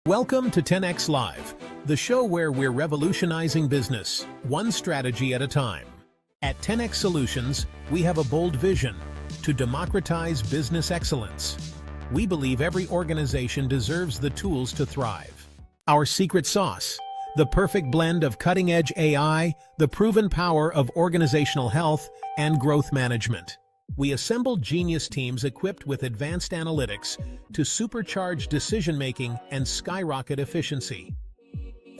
Welcome to 10X Live, the show where we're revolutionizing business, one strategy at a time. At 10X Solutions, we have a bold vision to democratize business excellence. We believe every organization deserves the tools to thrive. Our secret sauce, the perfect blend of cutting-edge AI, the proven power of organizational health, and growth management. We assembled genius teams equipped with advanced analytics to supercharge decision-making and skyrocket efficiency.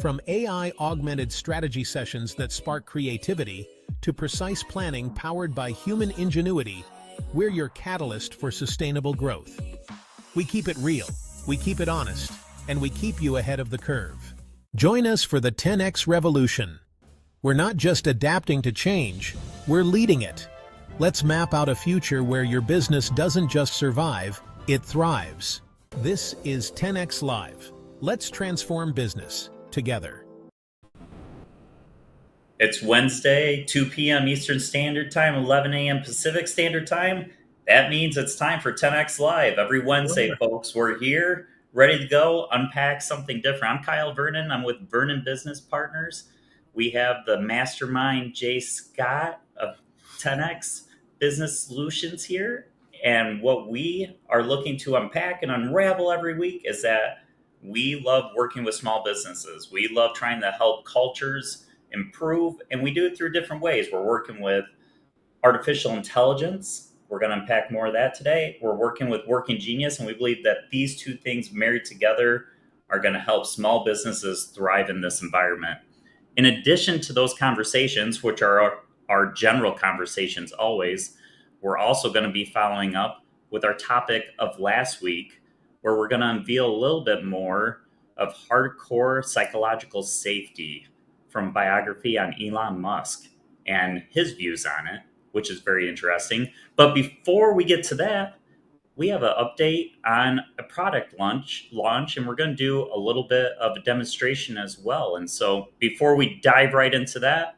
From AI-augmented strategy sessions that spark creativity to precise planning powered by human ingenuity, we're your catalyst for sustainable growth. We keep it real, we keep it honest, and we keep you ahead of the curve. Join us for the 10X revolution. We're not just adapting to change, we're leading it. Let's map out a future where your business doesn't just survive, it thrives. This is 10X Live. Let's transform business together. It's Wednesday, 2 p.m. Eastern Standard Time, 11 a.m. Pacific Standard Time. That means it's time for 10X Live. Every Wednesday, folks, we're here, ready to go, unpack something different. I'm Kyle Vernon. I'm with Vernon Business Partners. We have the mastermind, Jay Scott of 10X Business Solutions here. And what we are looking to unpack and unravel every week is that we love working with small businesses. We love trying to help cultures improve, and we do it through different ways. We're working with artificial intelligence. We're going to unpack more of that today. We're working with working genius, and we believe that these two things married together are going to help small businesses thrive in this environment. In addition to those conversations, which are our general conversations always, we're also going to be following up with our topic of last week, where we're going to unveil a little bit more of hardcore psychological safety from biography on Elon Musk and his views on it, which is very interesting. But before we get to that, we have an update on a product launch, and we're going to do a little bit of a demonstration as well. And so before we dive right into that,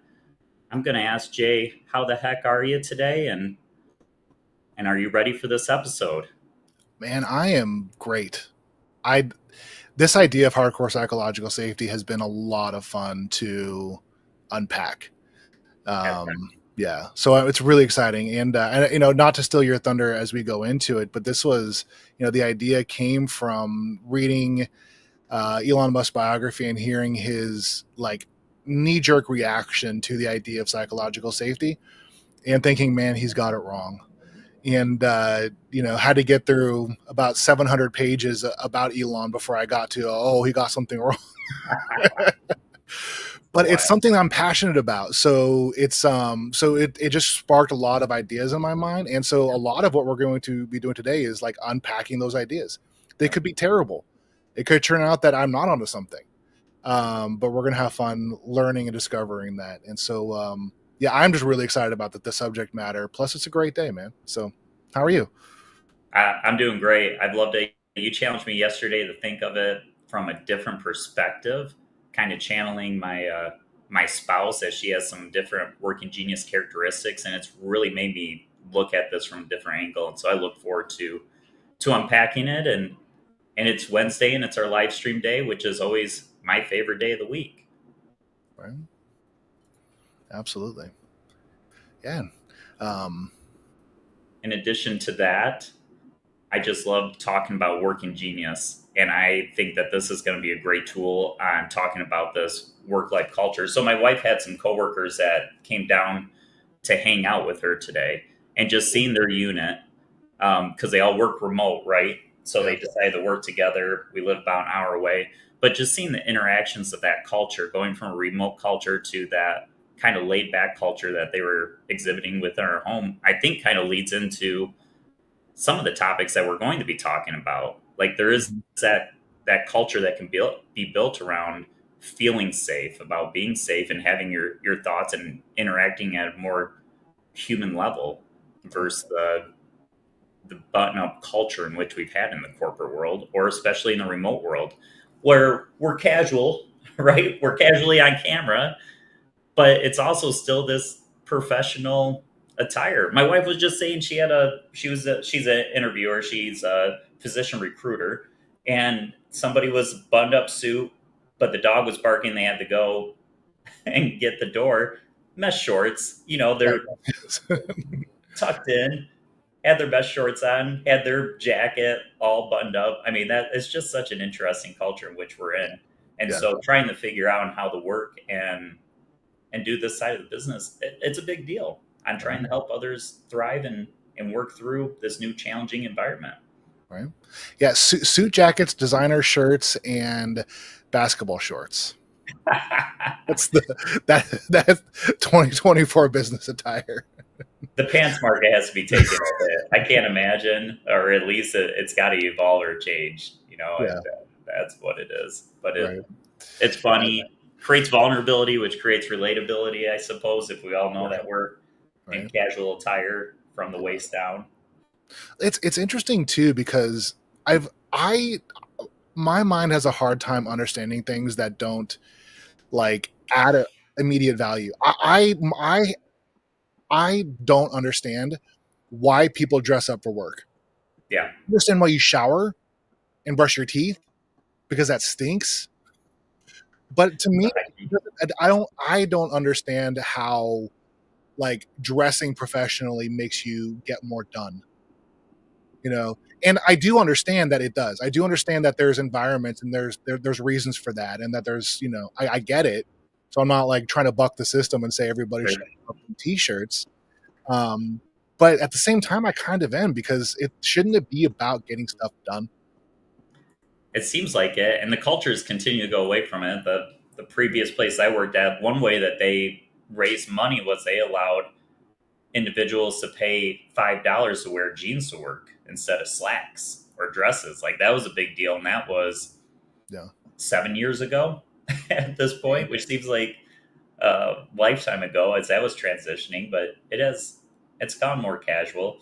I'm going to ask Jay, how the heck are you today? And are you ready for this episode? Man, I am great. This idea of hardcore psychological safety has been a lot of fun to unpack. Yeah, so it's really exciting. And not to steal your thunder as we go into it, but this was, the idea came from reading Elon Musk's biography and hearing his knee-jerk reaction to the idea of psychological safety and thinking, man, he's got it wrong. And, had to get through about 700 pages about Elon before I got to, he got something wrong. But it's something I'm passionate about. So it's, it just sparked a lot of ideas in my mind. And so a lot of what we're going to be doing today is unpacking those ideas. They could be terrible. It could turn out that I'm not onto something. But we're going to have fun learning and discovering that. And so, I'm just really excited about the subject matter. Plus, it's a great day, man. So how are you? I'm doing great. I'd love to. You challenged me yesterday to think of it from a different perspective, kind of channeling my spouse as she has some different working genius characteristics. And it's really made me look at this from a different angle. And so I look forward to unpacking it. And it's Wednesday and it's our live stream day, which is always my favorite day of the week. Right. Absolutely. Yeah. In addition to that, I just love talking about working genius. And I think that this is going to be a great tool on talking about this work-life culture. So my wife had some coworkers that came down to hang out with her today, and just seeing their unit, because they all work remote, right? So they decided to work together. We live about an hour away. But just seeing the interactions of that culture, going from a remote culture to that kind of laid back culture that they were exhibiting within our home, I think kind of leads into some of the topics that we're going to be talking about. There is that culture that can be built around feeling safe, about being safe and having your thoughts and interacting at a more human level versus the button-up culture in which we've had in the corporate world, or especially in the remote world, where we're casual, right? We're casually on camera, but it's also still this professional attire. My wife was just saying she's an interviewer, she's a physician recruiter, and somebody was buttoned up suit, but the dog was barking. They had to go and get the door. Mesh shorts, they're tucked in, had their best shorts on, had their jacket all buttoned up. I mean, that it's just such an interesting culture in which we're in. And Yeah. so trying to figure out how to work and do this side of the business, it's a big deal. I'm trying to help others thrive and work through this new challenging environment. Right. Yeah. Suit jackets, designer shirts, and basketball shorts. That's that's 2024 business attire. The pants market has to be taken with it. I can't imagine, or at least it's got to evolve or change. Yeah. And, that's what it is. But Right. it's funny, creates vulnerability, which creates relatability, I suppose, if we all know that we're in casual attire from the waist down. It's interesting too, because my mind has a hard time understanding things that don't like add a immediate value. I don't understand why people dress up for work. Yeah. I understand why you shower and brush your teeth, because that stinks. But to me, I don't understand how like dressing professionally makes you get more done. And I do understand that it does. I do understand that there's environments and there's reasons for that, and that there's I get it. So I'm not like trying to buck the system and say everybody should have t-shirts. But at the same time, I kind of am, because shouldn't it be about getting stuff done? It seems like it, and the cultures continue to go away from it. The previous place I worked at, one way that they raised money was they allowed individuals to pay $5 to wear jeans to work instead of slacks or dresses. Like, that was a big deal, and that was 7 years ago at this point, which seems like a lifetime ago as that was transitioning, but it's gone more casual.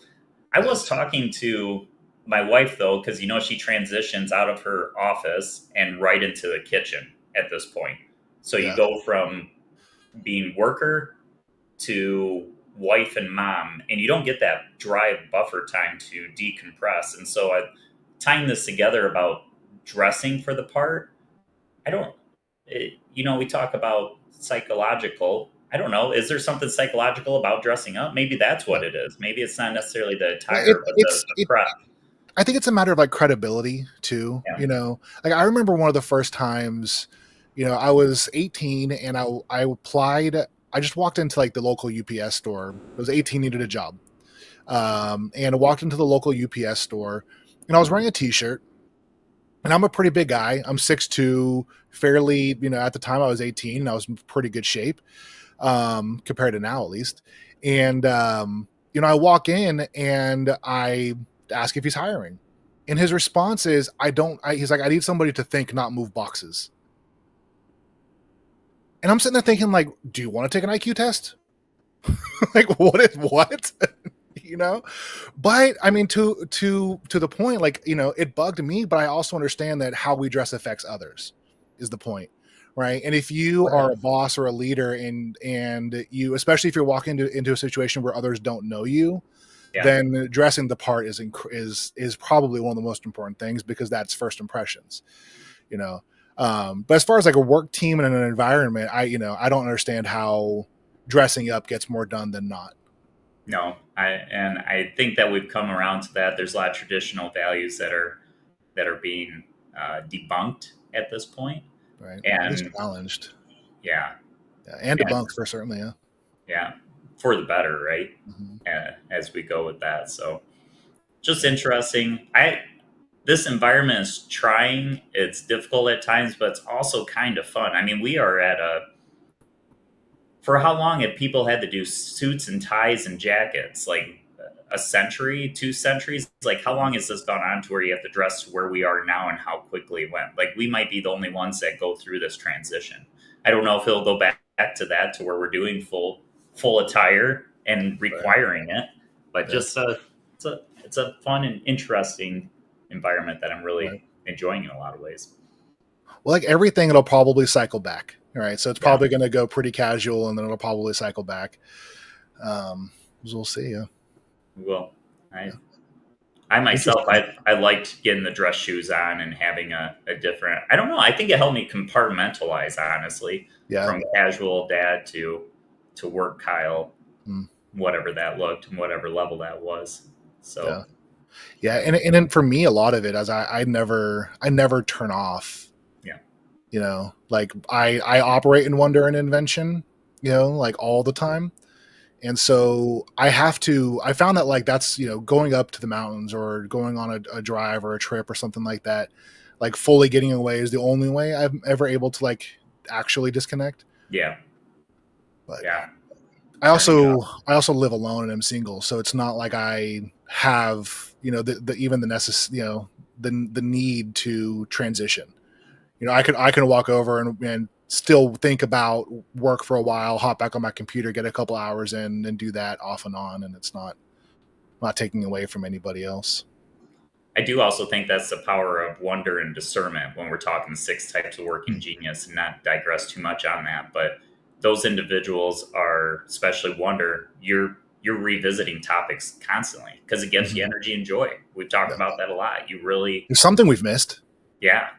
I was talking to my wife, though, because she transitions out of her office and right into the kitchen at this point. So you go from being worker to wife and mom, and you don't get that drive buffer time to decompress. And so tying this together about dressing for the part, we talk about psychological. I don't know. Is there something psychological about dressing up? Maybe that's what it is. Maybe it's not necessarily the attire, but the prep. I think it's a matter of like credibility too. Like I remember one of the first times, I was 18 and I applied. I just walked into like the local UPS store. I was 18, needed a job. And I walked into the local UPS store and I was wearing a t-shirt, and I'm a pretty big guy. I'm 6'2", fairly, at the time I was 18 and I was in pretty good shape, compared to now at least. And, I walk in and I ask if he's hiring. And his response is, he's like, I need somebody to think, not move boxes. And I'm sitting there thinking, like, do you want to take an IQ test? Like, what? But I mean, to the point, like, it bugged me, but I also understand that how we dress affects others is the point. Right. And if you are a boss or a leader and you, especially if you're walking into a situation where others don't know you, then dressing the part is probably one of the most important things, because that's first impressions, but as far as like a work team and an environment, I don't understand how dressing up gets more done than not. No, I think that we've come around to that. There's a lot of traditional values that are being debunked at this point, right? And challenged, and debunked for certainly, for the better, right? Mm-hmm. As we go with that, so just interesting. This environment is trying. It's difficult at times, but it's also kind of fun. I mean, we are for how long have people had to do suits and ties and jackets? Like a century, 2 centuries? Like, how long has this gone on to where you have to dress to where we are now, and how quickly it went? Like, we might be the only ones that go through this transition. I don't know if it'll go back to that, to where we're doing full attire and requiring it, but just it's a fun and interesting environment that I'm really enjoying in a lot of ways. Well, like everything, it'll probably cycle back. Right. So it's probably going to go pretty casual, and then it'll probably cycle back. We'll see. Yeah. We will. I myself, I liked getting the dress shoes on and having a different, I don't know, I think it helped me compartmentalize, honestly, Yeah. from casual dad to work Kyle, Mm. whatever that looked and whatever level that was. So, Yeah. And then for me, a lot of it as I never turn off, yeah. Like I operate in wonder and invention, like all the time. And so I found that like that's, going up to the mountains or going on a drive or a trip or something like that, like fully getting away is the only way I'm ever able to like actually disconnect. Yeah. But Yeah. I also live alone and I'm single. So it's not like I have, the even the the need to transition. I can walk over and still think about work for a while, hop back on my computer, get a couple hours in, and do that off and on, and it's not taking away from anybody else. I do also think that's the power of wonder and discernment when we're talking 6 types of working genius, and not digress too much on that. But those individuals are, especially wonder, you're revisiting topics constantly because it gives you energy and joy. We've talked about that a lot. You really, There's something we've missed. yeah.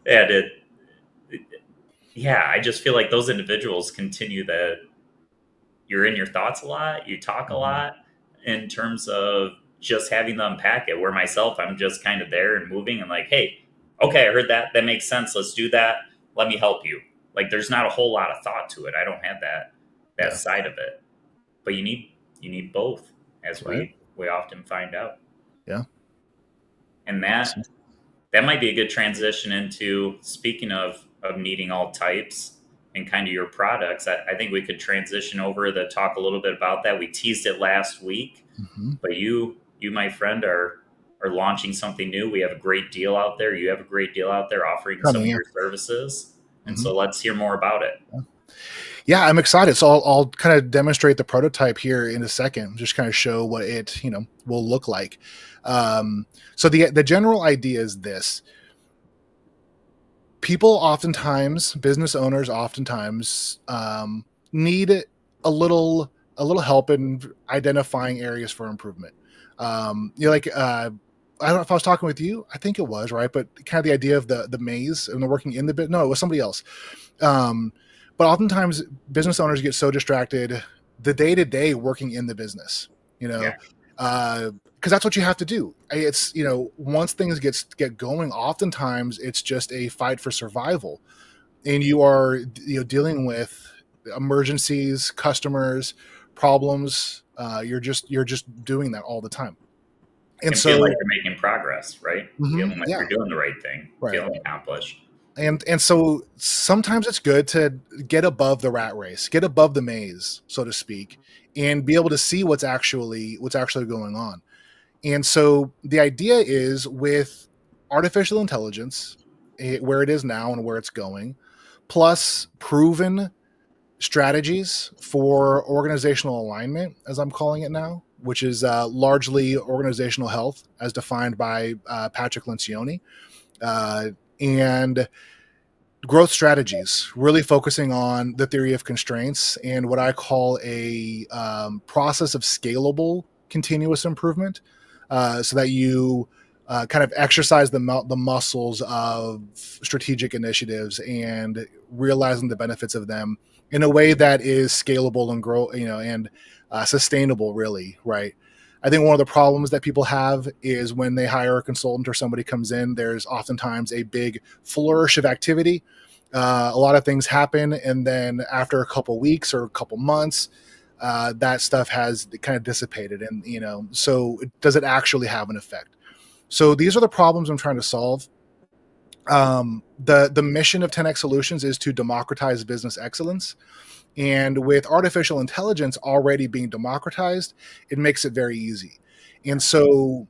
And I just feel like those individuals continue that you're in your thoughts a lot, you talk a lot in terms of just having to unpack it. Where myself, I'm just kind of there and moving and like, hey, okay, I heard that. That makes sense. Let's do that. Let me help you. Like there's not a whole lot of thought to it. I don't have that side of it. But you need both, as we often find out. Yeah. And that might be a good transition into, speaking of needing all types and kind of your products. I think we could transition over to talk a little bit about that. We teased it last week, but you, my friend, are launching something new. We have a great deal out there. You have a great deal out there offering some of your services. And so let's hear more about it. Yeah, I'm excited. So I'll kind of demonstrate the prototype here in a second, just kind of show what it, will look like. So the general idea is this. People oftentimes, business owners oftentimes need a little help in identifying areas for improvement. I don't know if I was talking with you. I think it was, right? But kind of the idea of the maze and the working in the bit. No, it was somebody else. But oftentimes business owners get so distracted the day-to-day working in the business, because that's what you have to do. It's, once things get going, oftentimes it's just a fight for survival, and you are, dealing with emergencies, customers, problems. You're just doing that all the time. And so feel like you're making progress, right? Feeling like you're doing the right thing, feeling accomplished. And so sometimes it's good to get above the rat race, get above the maze, so to speak, and be able to see what's actually going on. And so the idea is, with artificial intelligence, where it is now and where it's going, plus proven strategies for organizational alignment, as I'm calling it now, which is largely organizational health as defined by Patrick Lencioni, and growth strategies, really focusing on the theory of constraints and what I call a process of scalable continuous improvement, so that you kind of exercise the muscles of strategic initiatives and realizing the benefits of them in a way that is scalable and and sustainable, really, right? I think one of the problems that people have is when they hire a consultant or somebody comes in, there's oftentimes a big flourish of activity. A lot of things happen, and then after a couple weeks or a couple months, that stuff has kind of dissipated. And, so does it actually have an effect? So these are the problems I'm trying to solve. The mission of 10X Solutions is to democratize business excellence. And with artificial intelligence already being democratized, it makes it very easy. And so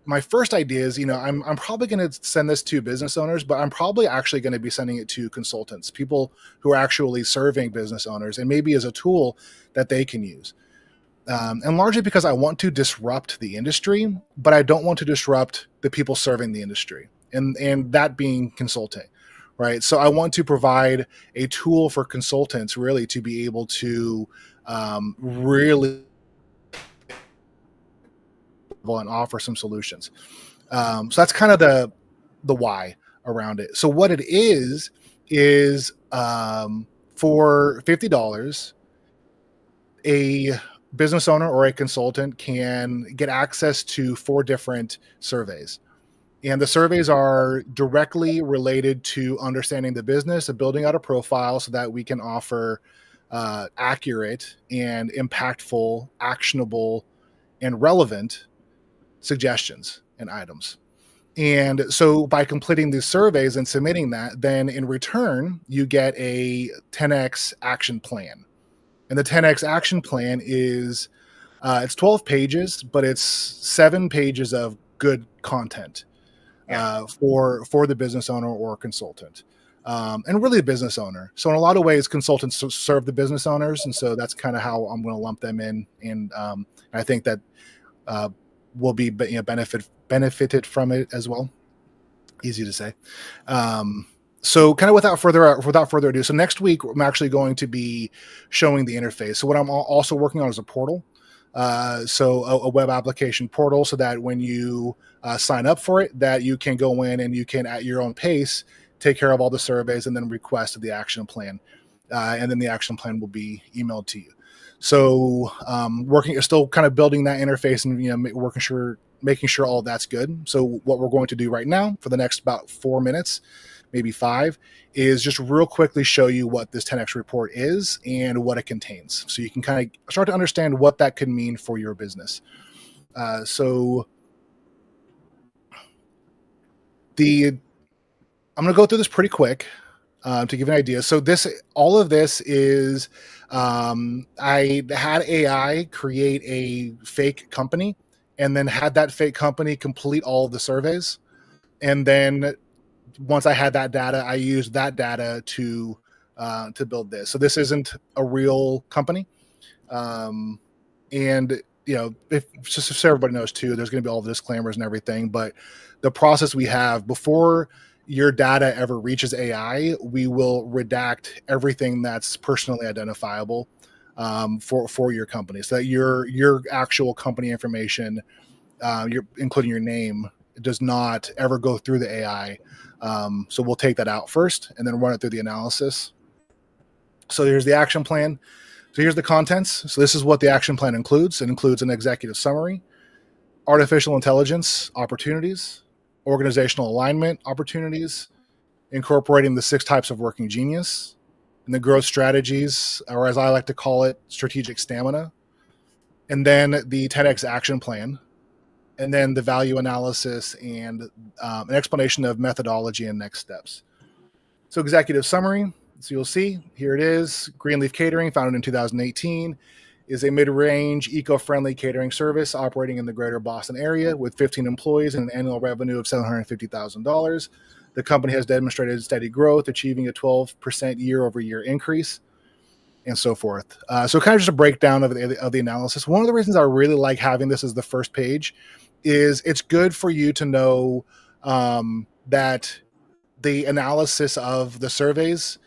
my first idea is, I'm probably going to send this to business owners, but I'm probably actually going to be sending it to consultants, people who are actually serving business owners, and maybe as a tool that they can use. And largely because I want to disrupt the industry, but I don't want to disrupt the people serving the industry, and that being consulting. Right. So I want to provide a tool for consultants really to be able to really and offer some solutions. So that's kind of the why around it. So what it is for $50, a business owner or a consultant can get access to 4 different surveys. And the surveys are directly related to understanding the business and building out a profile so that we can offer accurate and impactful, actionable, and relevant suggestions and items. And so by completing these surveys and submitting that, then in return, you get a 10X action plan. And the 10X action plan is it's 12 pages, but it's 7 pages of good content for the business owner or consultant. And really a business owner. So in a lot of ways, consultants serve the business owners. And so that's kind of how I'm going to lump them in. And I think that will be benefited from it as well. Easy to say. So kind of without further ado, so next week I'm actually going to be showing the interface. So what I'm also working on is a portal. So a web application portal, so that when you sign up for it, that you can go in and you can, at your own pace, take care of all the surveys and then request the action plan. And then the action plan will be emailed to you. So still kind of building that interface and making sure all that's good. So what we're going to do right now for the next about 4 minutes, maybe 5, is just real quickly show you what this 10X report is and what it contains. So you can kind of start to understand what that could mean for your business. So I'm going to go through this pretty quick to give you an idea. So all of this is, I had AI create a fake company and then had that fake company complete all of the surveys. And then once I had that data, I used that data to build this. So this isn't a real company. And just so everybody knows too, there's going to be all the disclaimers and everything, but the process we have before your data ever reaches AI, we will redact everything that's personally identifiable for your company, so that your actual company information, including your name, does not ever go through the AI. So we'll take that out first and then run it through the analysis. So here's the action plan. So here's the contents. So this is what the action plan includes. It includes an executive summary, artificial intelligence opportunities, organizational alignment opportunities, incorporating the 6 types of working genius, and the growth strategies, or as I like to call it, strategic stamina, and then the 10X action plan, and then the value analysis and an explanation of methodology and next steps. So executive summary. So you'll see here it is. Greenleaf Catering, founded in 2018, is a mid-range, eco-friendly catering service operating in the greater Boston area with 15 employees and an annual revenue of $750,000. The company has demonstrated steady growth, achieving a 12% year-over-year increase, and so forth. So kind of just a breakdown of the analysis. One of the reasons I really like having this as the first page is it's good for you to know that the analysis of the surveys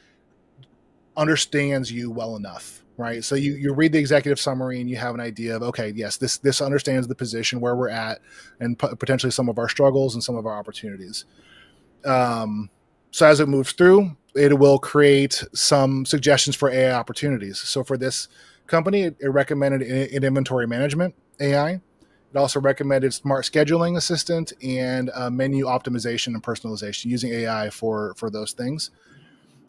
understands you well enough, right? So you read the executive summary and you have an idea of, okay, yes, this understands the position where we're at and potentially some of our struggles and some of our opportunities. So as it moves through, it will create some suggestions for AI opportunities. So for this company, it recommended an inventory management AI. It also recommended smart scheduling assistant and menu optimization and personalization using AI for those things.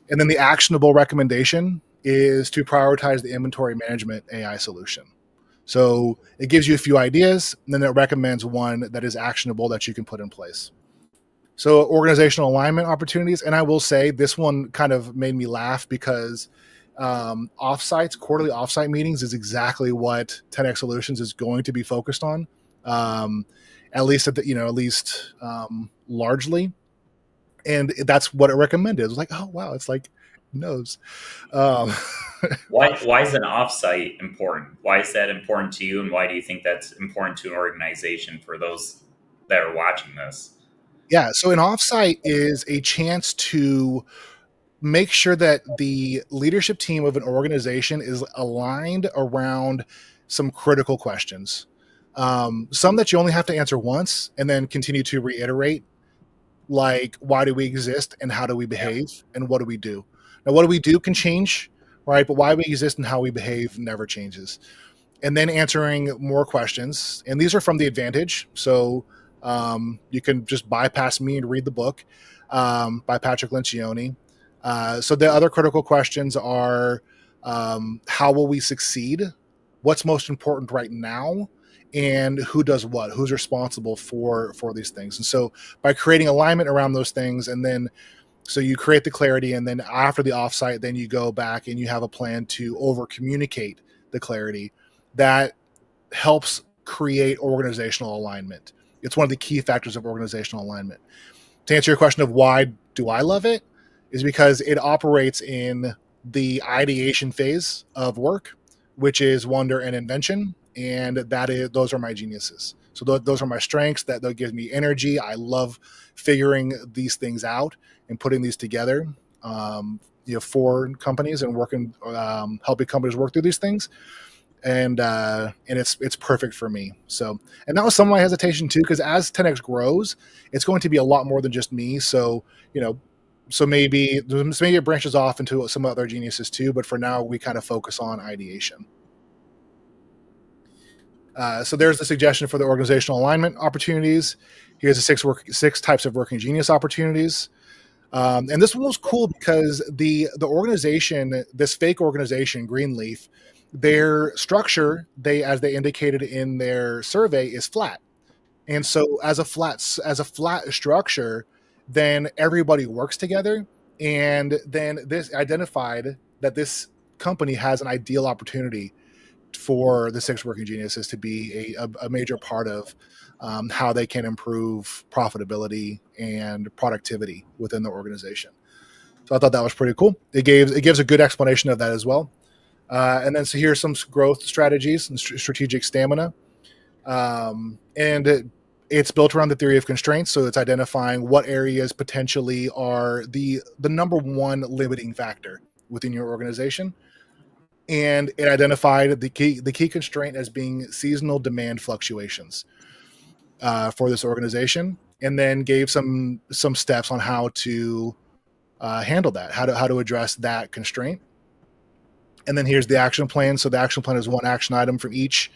And then the actionable recommendation is to prioritize the inventory management AI solution. So it gives you a few ideas, and then it recommends one that is actionable that you can put in place. So organizational alignment opportunities. And I will say this one kind of made me laugh because quarterly offsite meetings is exactly what 10X Solutions is going to be focused on. At least largely. And that's what it recommended. It was like, oh, wow. It's like, who knows? Why is an offsite important? Why is that important to you? And why do you think that's important to an organization for those that are watching this? Yeah. So an offsite is a chance to make sure that the leadership team of an organization is aligned around some critical questions. Some that you only have to answer once and then continue to reiterate, like, why do we exist and how do we behave and what do we do? Now, what do we do can change, right? But why we exist and how we behave never changes. And then answering more questions. And these are from the Advantage. So you can just bypass me and read the book by Patrick Lencioni. So the other critical questions are, how will we succeed? What's most important right now? And who does what? Who's responsible for these things? And so by creating alignment around those things, and then so you create the clarity, and then after the offsite, then you go back and you have a plan to over communicate the clarity that helps create organizational alignment. It's one of the key factors of organizational alignment. To answer your question of why do I love it, is because it operates in the ideation phase of work, which is wonder and invention. And those are my geniuses. So those are my strengths. That gives me energy. I love figuring these things out and putting these together, for companies and working, helping companies work through these things. And it's perfect for me. So, and that was some of my hesitation too, because as 10X grows, it's going to be a lot more than just me. So, so maybe it branches off into some other geniuses too. But for now, we kind of focus on ideation. So there's the suggestion for the organizational alignment opportunities. Here's the six types of working genius opportunities. And this one was cool because the organization, this fake organization, Greenleaf, their structure, as they indicated in their survey, is flat. And so as a flat structure, then everybody works together. And then this identified that this company has an ideal opportunity for the six working geniuses to be a major part of how they can improve profitability and productivity within the organization. So I thought that was pretty cool. It gives a good explanation of that as well. And then so here's some growth strategies and strategic stamina. And it's built around the theory of constraints. So it's identifying what areas potentially are the number one limiting factor within your organization. And it identified the key constraint as being seasonal demand fluctuations for this organization, and then gave some steps on how to handle that, how to address that constraint. And then here's the action plan. So the action plan is one action item from each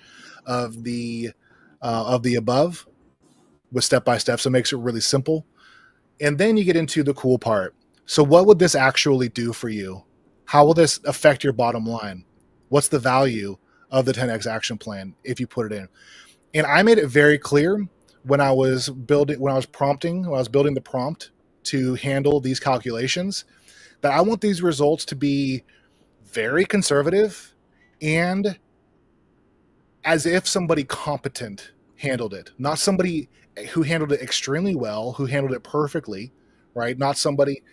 of the above, with step by step. So it makes it really simple. And then you get into the cool part. So what would this actually do for you? How will this affect your bottom line? What's the value of the 10X action plan if you put it in? And I made it very clear when I was building the prompt to handle these calculations, that I want these results to be very conservative and as if somebody competent handled it, not somebody who handled it extremely well, who handled it perfectly, right? Not somebody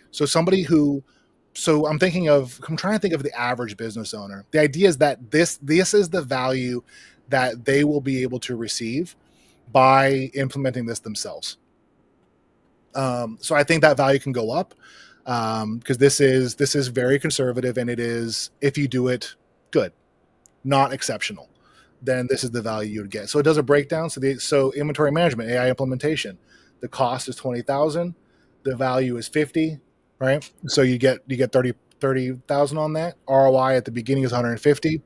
who. So I'm trying to think of the average business owner. The idea is that this is the value that they will be able to receive by implementing this themselves. So I think that value can go up because this is very conservative, and it is, if you do it good, not exceptional, then this is the value you would get. So it does a breakdown. So inventory management, AI implementation, the cost is $20,000, the value is $50,000. Right. So you get 30,000 on that. ROI at the beginning is 150.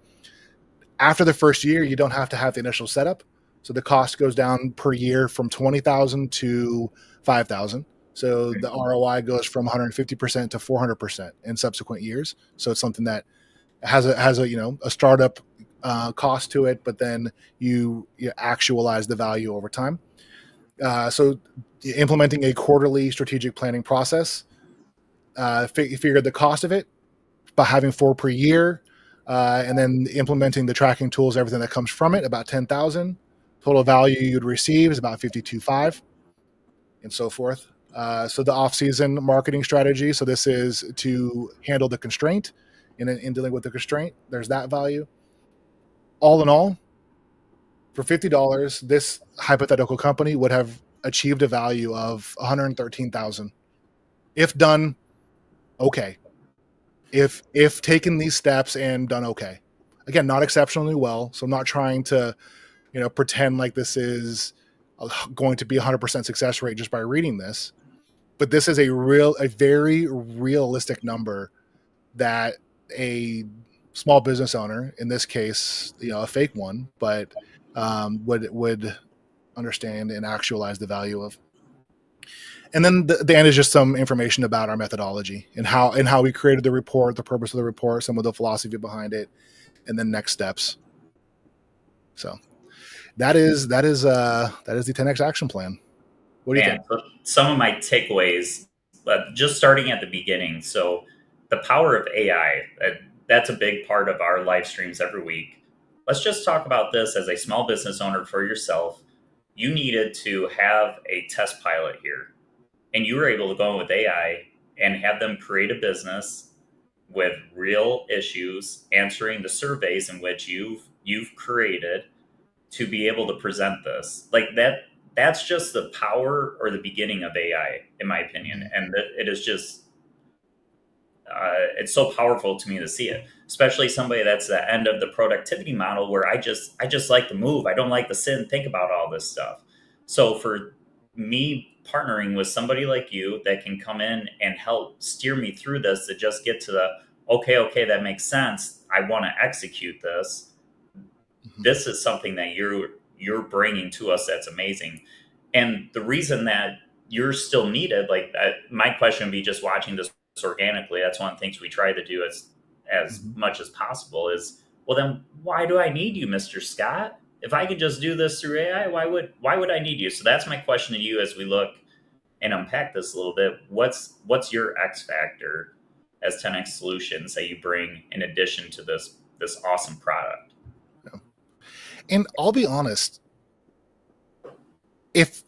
After the first year, you don't have to have the initial setup. So the cost goes down per year from 20,000 to 5,000. So the ROI goes from 150% to 400% in subsequent years. So it's something that has a startup cost to it, but then you actualize the value over time. So implementing a quarterly strategic planning process. Figured the cost of it by having 4 per year, and then implementing the tracking tools, everything that comes from it, about 10,000. Total value you'd receive is about 52.5, and so forth. So the off-season marketing strategy. So this is to handle the constraint, and in dealing with the constraint, there's that value. All in all, for $50, this hypothetical company would have achieved a value of $113,000 if done. Okay. if taken these steps and done okay. Again, not exceptionally well. So I'm not trying to, pretend like this is going to be 100% success rate just by reading this. But this is a very realistic number that a small business owner, in this case, a fake one, but would understand and actualize the value of. And then the end is just some information about our methodology and how we created the report, the purpose of the report, some of the philosophy behind it, and then next steps. So that is the 10X action plan. What do you think? Some of my takeaways, just starting at the beginning. So the power of AI, that's a big part of our live streams every week. Let's just talk about this as a small business owner for yourself. You needed to have a test pilot here, and you were able to go in with AI and have them create a business with real issues, answering the surveys in which you've created to be able to present this. Like that's just the power or the beginning of AI, in my opinion. And it is just, it's so powerful to me to see it, especially somebody that's the end of the productivity model where I just like to move. I don't like to sit and think about all this stuff. So for me partnering with somebody like you that can come in and help steer me through this to just get to the, okay, that makes sense. I want to execute this. This is something that you're bringing to us that's amazing. And the reason that you're still needed, like my question would be just watching this organically. That's one of the things we try to do as much as possible is, well, then why do I need you, Mr. Scott? If I could just do this through AI, why would I need you? So that's my question to you as we look and unpack this a little bit. What's your X factor as 10X Solutions that you bring in addition to this awesome product? And I'll be honest, if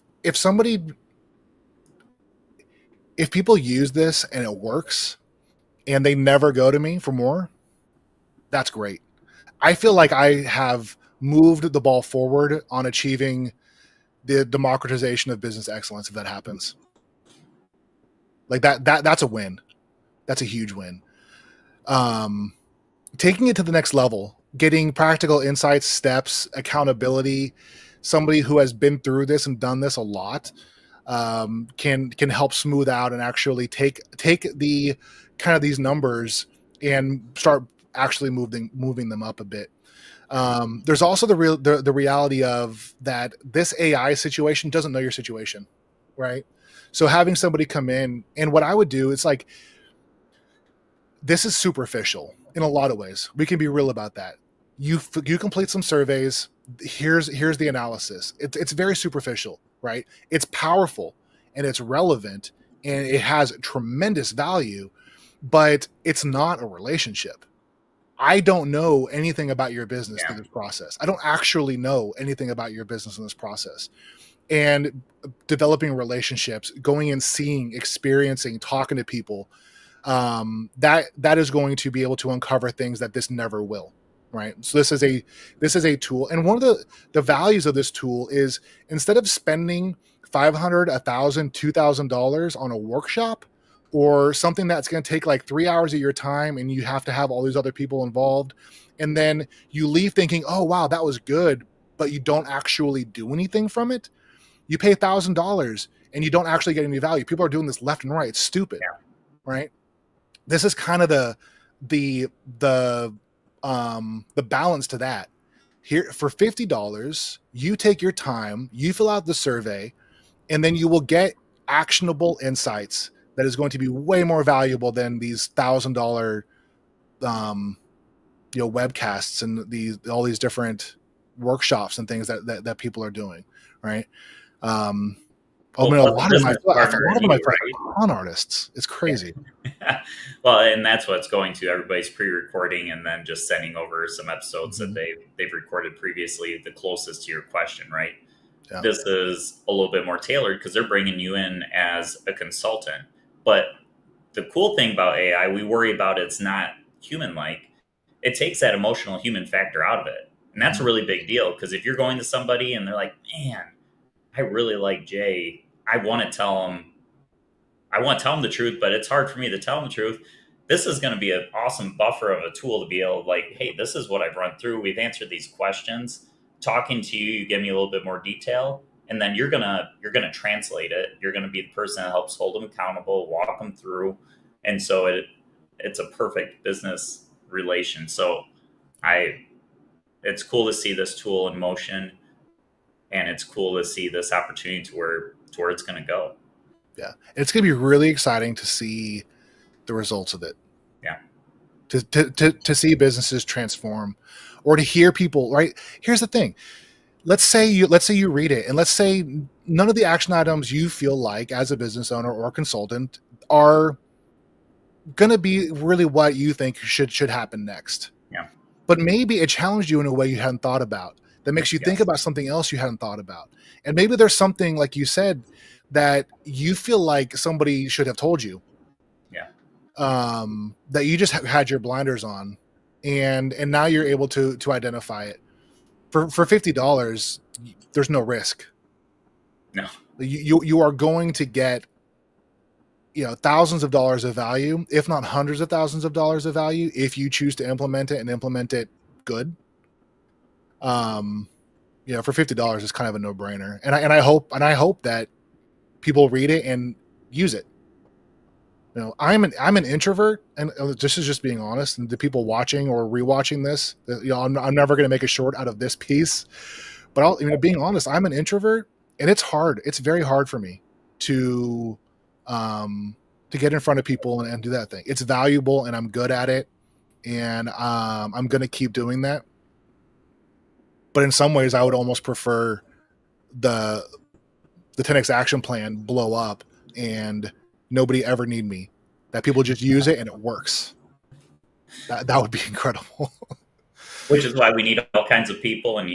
people use this and it works and they never go to me for more, that's great. I feel like I have moved the ball forward on achieving the democratization of business excellence if that happens. Like that's a win. That's a huge win. Taking it to the next level, getting practical insights, steps, accountability, somebody who has been through this and done this a lot, can help smooth out and actually take the kind of these numbers and start actually moving them up a bit. There's also the reality of that this AI situation doesn't know your situation, right? So having somebody come in, and what I would do, it's like, this is superficial in a lot of ways. We can be real about that. You complete some surveys. Here's the analysis. It's very superficial, right? It's powerful and it's relevant and it has tremendous value, but it's not a relationship. I don't know anything about your business through this process. I don't actually know anything about your business in this process. And developing relationships, going and seeing, experiencing, talking to people, that is going to be able to uncover things that this never will. Right. So this is a tool. And one of the values of this tool is, instead of spending $500, $1,000, $2,000 on a workshop or something that's going to take like 3 hours of your time and you have to have all these other people involved, and then you leave thinking, oh, wow, that was good, but you don't actually do anything from it. You pay $1,000 and you don't actually get any value. People are doing this left and right. It's stupid. Right. This is kind of the balance to that. Here, for $50, you take your time, you fill out the survey, and then you will get actionable insights that is going to be way more valuable than these $1,000 webcasts and all these different workshops and things that people are doing, right? A lot of my con artists. It's crazy. Well, and that's what's going to everybody's pre-recording and then just sending over some episodes that they've recorded previously, the closest to your question, right? Yeah. This is a little bit more tailored because they're bringing you in as a consultant. But the cool thing about AI, we worry about it's not human-like. It takes that emotional human factor out of it. And that's a really big deal, because if you're going to somebody and they're like, man, I really like Jay, I want to tell him the truth, but it's hard for me to tell him the truth. this is going to be an awesome buffer of a tool to be able to like, hey, this is what I've run through. We've answered these questions. Talking to you, you give me a little bit more detail, and then you're gonna translate it. You're gonna be the person that helps hold them accountable, walk them through, and so it's a perfect business relation. So it's cool to see this tool in motion, and it's cool to see this opportunity to where it's going to go. Yeah, it's going to be really exciting to see the results of it. Yeah, to see businesses transform, or to hear people. Right, here's the thing. Let's say you read it, and let's say none of the action items you feel like as a business owner or consultant are going to be really what you think should happen next. Yeah. But maybe it challenged you in a way you hadn't thought about, that makes you think about something else you hadn't thought about. And maybe there's something, like you said, that you feel like somebody should have told you. Yeah. That you just had your blinders on, and now you're able to identify it. For $50, there's no risk. No. You are going to get, thousands of dollars of value, if not hundreds of thousands of dollars of value, if you choose to implement it and implement it good. For $50, it's kind of a no-brainer. And I hope that people read it and use it. I'm an introvert, and this is just being honest. And the people watching or rewatching this, I'm never going to make a short out of this piece. But being honest, I'm an introvert, and it's hard. It's very hard for me to get in front of people and do that thing. It's valuable, and I'm good at it, and I'm going to keep doing that. But in some ways, I would almost prefer the 10X action plan blow up and nobody ever need me. That people just use it and it works. That would be incredible. Which is why we need all kinds of people, and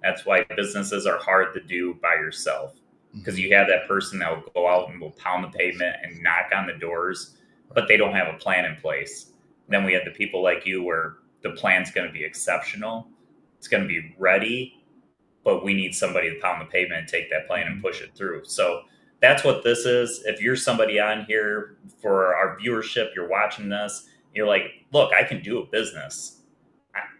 that's why businesses are hard to do by yourself. Because you have that person that will go out and will pound the pavement and knock on the doors, but they don't have a plan in place. Then we have the people like you where the plan's going to be exceptional. It's going to be ready, but we need somebody to pound the pavement and take that plan and push it through. So that's what this is. If you're somebody on here for our viewership, you're watching this, you're like, look, I can do a business.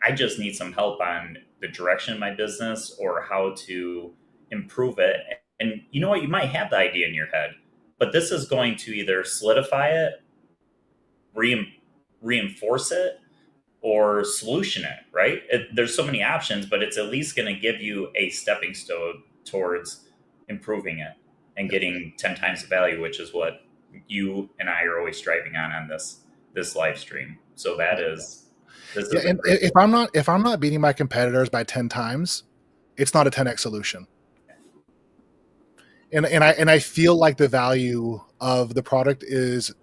I just need some help on the direction of my business or how to improve it. And you know what? You might have the idea in your head, but this is going to either solidify it, reinforce it, or solution it, right? There's so many options, but it's at least going to give you a stepping stone towards improving it and getting 10 times the value, which is what you and I are always striving on this live stream. So that is, and if I'm not beating my competitors by 10 times, it's not a 10X solution. And I feel like the value of the product is,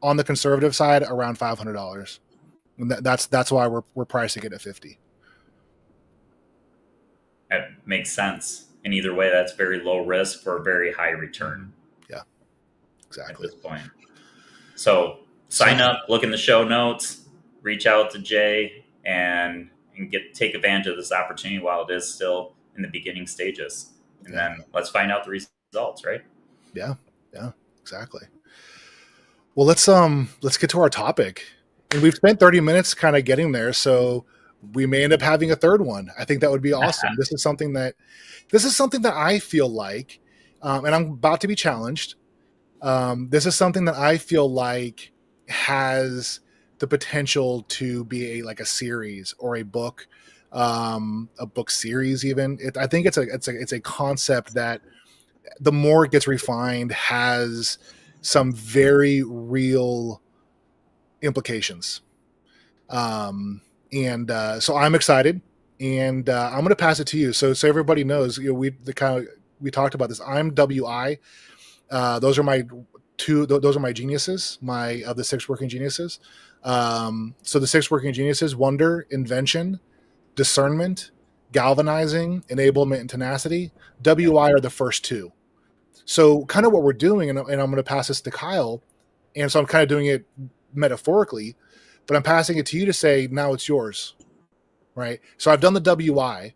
on the conservative side, around $500. And that's why we're pricing it at $50. That makes sense. And either way, that's very low risk for a very high return. Yeah, exactly. At this point. So sign up, look in the show notes, reach out to Jay, and take advantage of this opportunity while it is still in the beginning stages. And then let's find out the results, right? Yeah, exactly. Well, let's get to our topic. And we've spent 30 minutes kind of getting there, so we may end up having a third one. I think that would be awesome. This is something that I feel like, and I'm about to be challenged. This is something that I feel like has the potential to be like a series or a book series. Even I think it's a concept that the more it gets refined has some very real implications. So I'm excited, and I'm going to pass it to you. So everybody knows, we talked about this. I'm WI. Those are my geniuses, of the 6 working geniuses. So the 6 working geniuses: wonder, invention, discernment, galvanizing, enablement, and tenacity. WI are the first 2. So kind of what we're doing, and I'm going to pass this to Kyle. And so I'm kind of doing it metaphorically, but I'm passing it to you to say, now it's yours, right? So I've done the WI,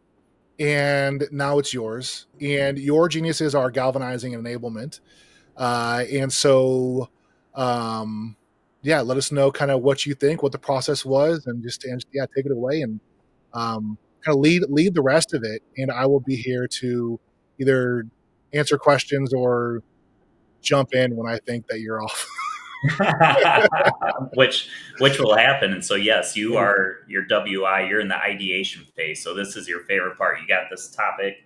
and now it's yours. And your geniuses are galvanizing and enablement. And so let us know kind of what you think, what the process was, and take it away and kind of lead the rest of it. And I will be here to either answer questions or jump in when I think that you're off. which will happen. And so yes, you are your WI, you're in the ideation phase. So this is your favorite part. You got this topic,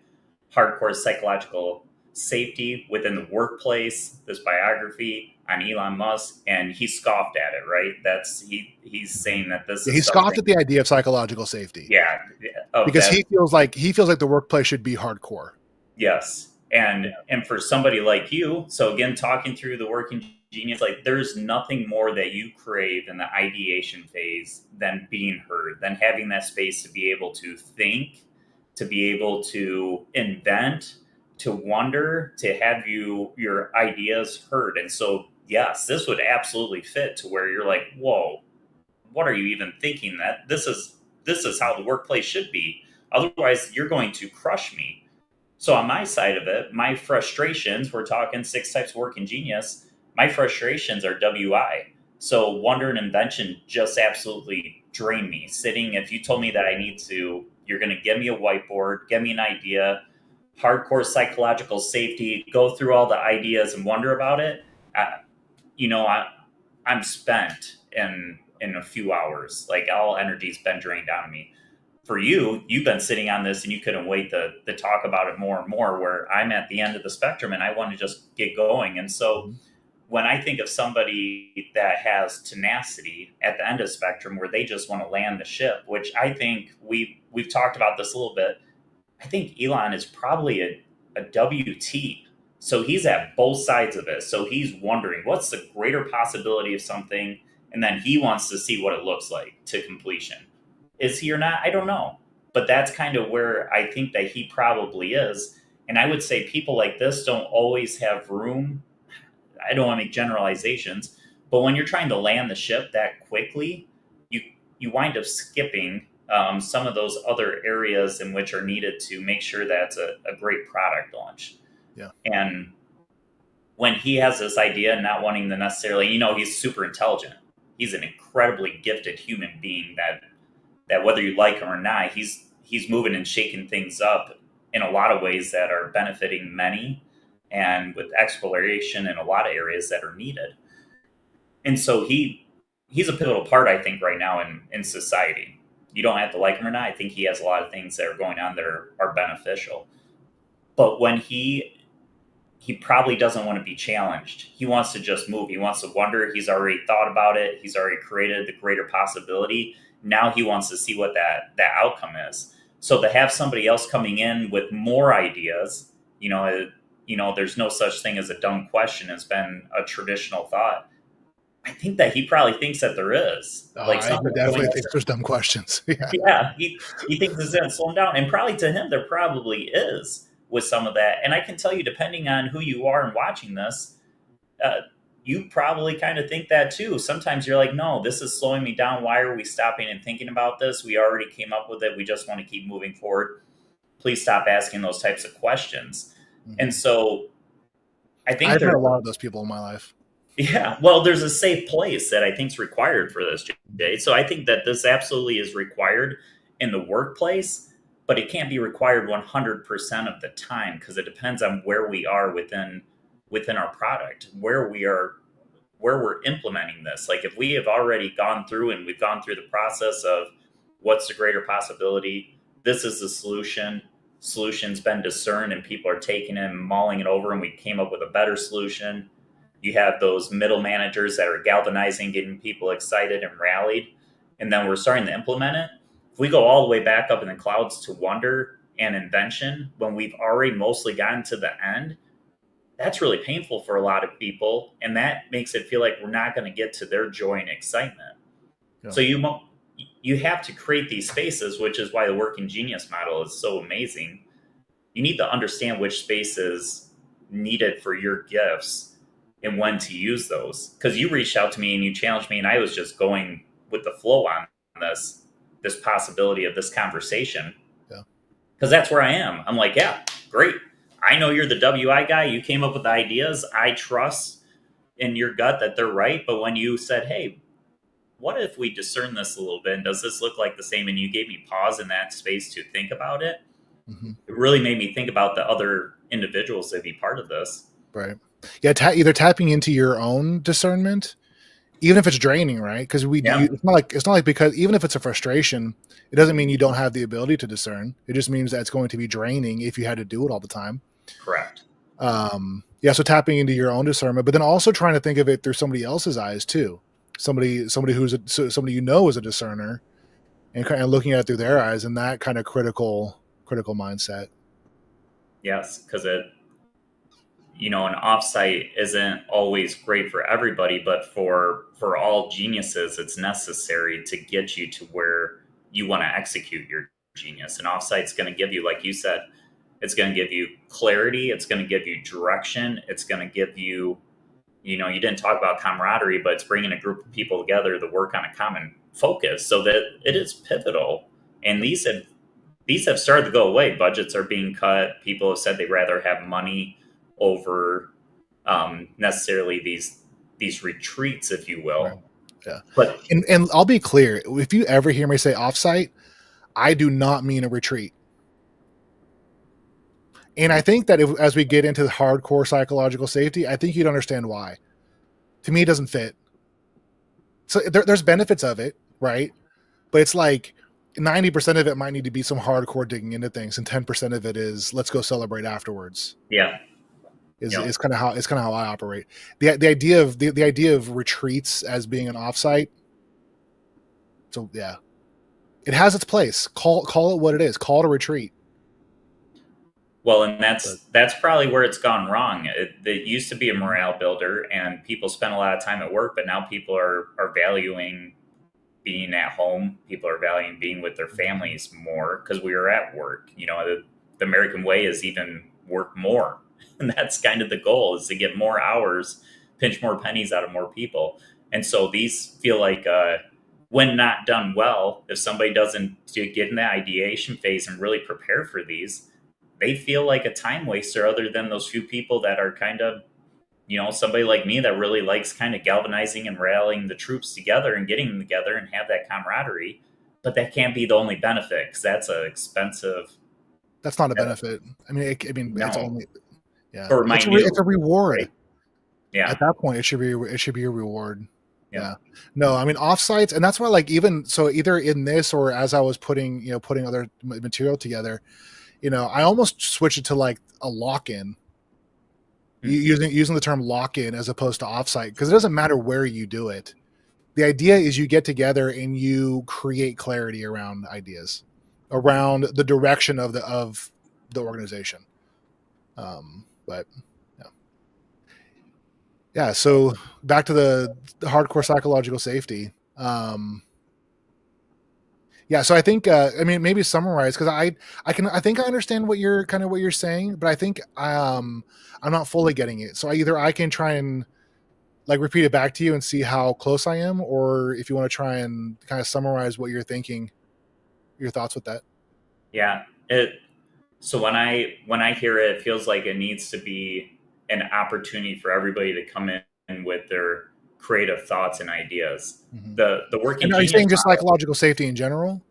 hardcore psychological safety within the workplace, this biography on Elon Musk, and he scoffed at it, right? He's saying that this is he scoffed at the idea of psychological safety. Yeah. Because he feels like the workplace should be hardcore. Yes. And for somebody like you, so again, talking through the working genius, like there's nothing more that you crave in the ideation phase than being heard, than having that space to be able to think, to be able to invent, to wonder, to have your ideas heard. And so, yes, this would absolutely fit to where you're like, whoa, what are you even thinking? That this is how the workplace should be. Otherwise, you're going to crush me. So on my side of it, my frustrations, we're talking 6 types of working genius, my frustrations are WI. So wonder and invention just absolutely drain me. If you told me that you're going to give me a whiteboard, give me an idea, hardcore psychological safety, go through all the ideas and wonder about it, I'm spent in a few hours. Like all energy's been drained out of me. For you, you've been sitting on this and you couldn't wait to talk about it more and more, where I'm at the end of the spectrum and I want to just get going. And so when I think of somebody that has tenacity at the end of the spectrum, where they just want to land the ship, which I think we've talked about this a little bit, I think Elon is probably a WT. So he's at both sides of it. So he's wondering what's the greater possibility of something, and then he wants to see what it looks like to completion. Is he or not? I don't know. But that's kind of where I think that he probably is. And I would say people like this don't always have room. I don't want to make generalizations, but when you're trying to land the ship that quickly, you wind up skipping some of those other areas in which are needed to make sure that's a great product launch. Yeah. And when he has this idea, not wanting to necessarily, he's super intelligent. He's an incredibly gifted human being that whether you like him or not, he's moving and shaking things up in a lot of ways that are benefiting many, and with exploration in a lot of areas that are needed. And so he's a pivotal part, I think, right now in society. You don't have to like him or not. I think he has a lot of things that are going on that are beneficial. But when he probably doesn't want to be challenged. He wants to just move. He wants to wonder. He's already thought about it. He's already created the greater possibility. Now he wants to see what that outcome is. So to have somebody else coming in with more ideas, there's no such thing as a dumb question. It's been a traditional thought. I think that he probably thinks that there is. I definitely think there's dumb questions. Yeah, he thinks it's going to slow him down. And probably to him, there probably is with some of that. And I can tell you, depending on who you are and watching this, you probably kind of think that too. Sometimes you're like, no, this is slowing me down. Why are we stopping and thinking about this? We already came up with it. We just want to keep moving forward. Please stop asking those types of questions. Mm-hmm. And so I think I've had a lot of those people in my life. Yeah. Well, there's a safe place that I think is required for this, Jay. So I think that this absolutely is required in the workplace, but it can't be required 100% of the time, because it depends on where we are within our product, where we're implementing this. Like if we have already gone through and we've gone through the process of what's the greater possibility, this is the solution's been discerned and people are taking it and mulling it over, and we came up with a better solution. You have those middle managers that are galvanizing, getting people excited and rallied, and then we're starting to implement it. If we go all the way back up in the clouds to wonder and invention, when we've already mostly gotten to the end, that's really painful for a lot of people, and that makes it feel like we're not going to get to their joy and excitement. Yeah. So you have to create these spaces, which is why the working genius model is so amazing. You need to understand which spaces needed for your gifts and when to use those. Because you reached out to me and you challenged me, and I was just going with the flow on this possibility of this conversation. Yeah. Because that's where I am. I'm like, yeah, great. I know you're the WI guy. You came up with the ideas. I trust in your gut that they're right. But when you said, hey, what if we discern this a little bit? And does this look like the same? And you gave me pause in that space to think about it. Mm-hmm. It really made me think about the other individuals that be part of this. Right. Yeah. Either tapping into your own discernment, even if it's draining, right? Because it's not like because even if it's a frustration, it doesn't mean you don't have the ability to discern. It just means that it's going to be draining if you had to do it all the time. Correct. Yeah. So tapping into your own discernment, but then also trying to think of it through somebody else's eyes too. Somebody somebody is a discerner, and kind of looking at it through their eyes, and that kind of critical mindset. Yes, because an offsite isn't always great for everybody, but for all geniuses, it's necessary to get you to where you want to execute your genius. An offsite's going to give you, like you said, it's going to give you clarity. It's going to give you direction. It's going to give you, you didn't talk about camaraderie, but it's bringing a group of people together to work on a common focus, so that it is pivotal. And these have started to go away. Budgets are being cut. People have said they'd rather have money over necessarily these retreats, if you will. Right. Yeah. But and I'll be clear, if you ever hear me say offsite, I do not mean a retreat. And I think that as we get into the hardcore psychological safety, I think you'd understand why. To me, it doesn't fit. So there's benefits of it, right? But it's like 90% of it might need to be some hardcore digging into things, and 10% of it is let's go celebrate afterwards. Yeah, is kind of how I operate. The idea of retreats as being an offsite. So yeah, it has its place. Call it what it is. Call it a retreat. Well, and that's probably where it's gone wrong. It used to be a morale builder, and people spend a lot of time at work, but now people are valuing being at home. People are valuing being with their families more because we are at work. The American way is even work more. And that's kind of the goal, is to get more hours, pinch more pennies out of more people. And so these feel like, when not done well, if somebody doesn't get in the ideation phase and really prepare for these, they feel like a time waster, other than those few people that are kind of, somebody like me that really likes kind of galvanizing and rallying the troops together and getting them together and have that camaraderie. But that can't be the only benefit, because that's a expensive. That's not a benefit. I mean, No. it's only, yeah. Or it's a reward. Right? Yeah. At that point, it should be a reward. Yeah. No, I mean, offsites, and that's why, like, even so, either in this or as I was putting other material together, I almost switched it to like a lock-in, using the term lock-in as opposed to offsite, because it doesn't matter where you do it. The idea is you get together and you create clarity around ideas, around the direction of the organization. But yeah. So back to the hardcore psychological safety. Yeah, so I think maybe summarize, because I think I understand what you're saying, but I think I'm not fully getting it. So either I can try and like repeat it back to you and see how close I am, or if you want to try and kind of summarize what you're thinking, your thoughts with that. Yeah. So when I hear it, it feels like it needs to be an opportunity for everybody to come in with their creative thoughts and ideas. Mm-hmm. The working. And are you saying just psychological safety in general?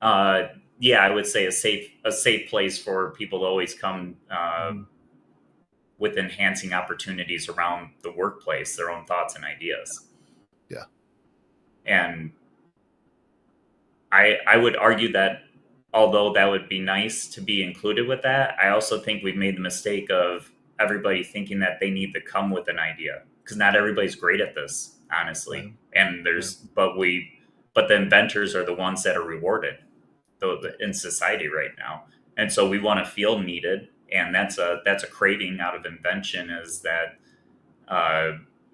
Yeah, I would say a safe place for people to always come with enhancing opportunities around the workplace, their own thoughts and ideas. Yeah. And I would argue that although that would be nice to be included with that, I also think we've made the mistake of everybody thinking that they need to come with an idea, because not everybody's great at this, honestly. Right. And but the inventors are the ones that are rewarded in society right now. And so we want to feel needed. And that's a craving out of invention, is that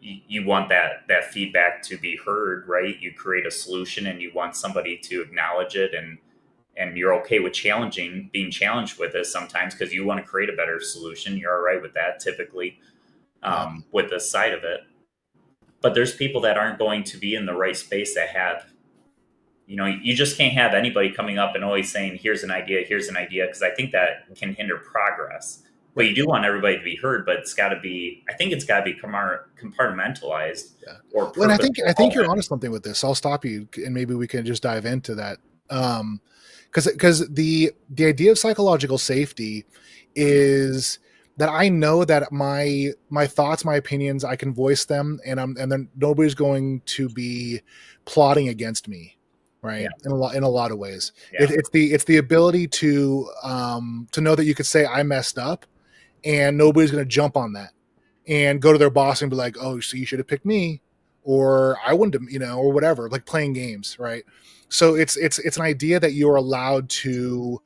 you want that feedback to be heard, right? You create a solution and you want somebody to acknowledge it, and you're okay with being challenged with it sometimes, because you want to create a better solution. You're all right with that typically, with this side of it. But there's people that aren't going to be in the right space that have, you just can't have anybody coming up and always saying, here's an idea, because I think that can hinder progress. But you do want everybody to be heard, but it's got to be, I think it's got to be compartmentalized or Well, and I think you're purposeful. onto something with this. I'll stop you, and maybe we can just dive into that. Because the idea of psychological safety is that I know that my thoughts, my opinions, I can voice them, and then nobody's going to be plotting against me, right? Yeah. In a lot of ways, Yeah. it's the ability to know that you could say I messed up, and nobody's going to jump on that and go to their boss and be like, oh, so you should have picked me, or I wouldn't have, or whatever, like playing games, right? So it's an idea that you're allowed to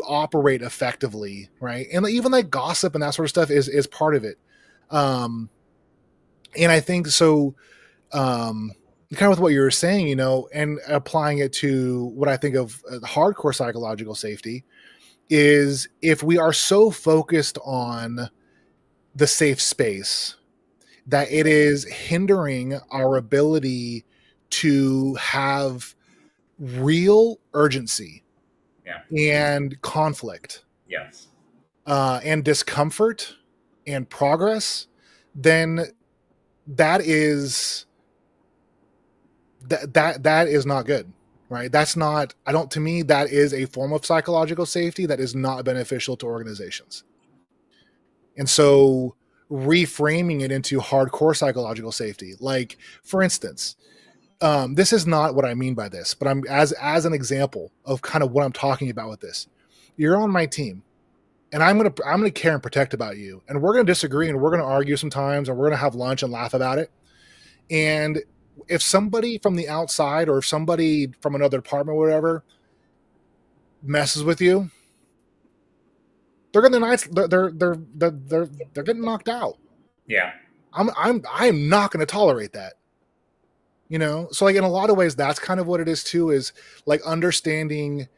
operate effectively, right? And even like gossip and that sort of stuff is part of it. And I think so. Kind of with what you were saying, and applying it to what I think of hardcore psychological safety is if we are so focused on the safe space that it is hindering our ability to have real urgency and conflict and discomfort and progress, then that is that is not good, right? That's not, to me, that is a form of psychological safety that is not beneficial to organizations. And so reframing it into hardcore psychological safety, like for instance, this is not what I mean by this, but I'm as an example of kind of what I'm talking about with this. You're on my team, and I'm gonna care and protect about you, and we're gonna disagree, and we're gonna argue sometimes, and we're gonna have lunch and laugh about it. And if somebody from the outside or if somebody from another department or whatever messes with you, they're getting knocked out. Yeah. I'm not going to tolerate that. So like in a lot of ways, that's kind of what it is too, is like understanding,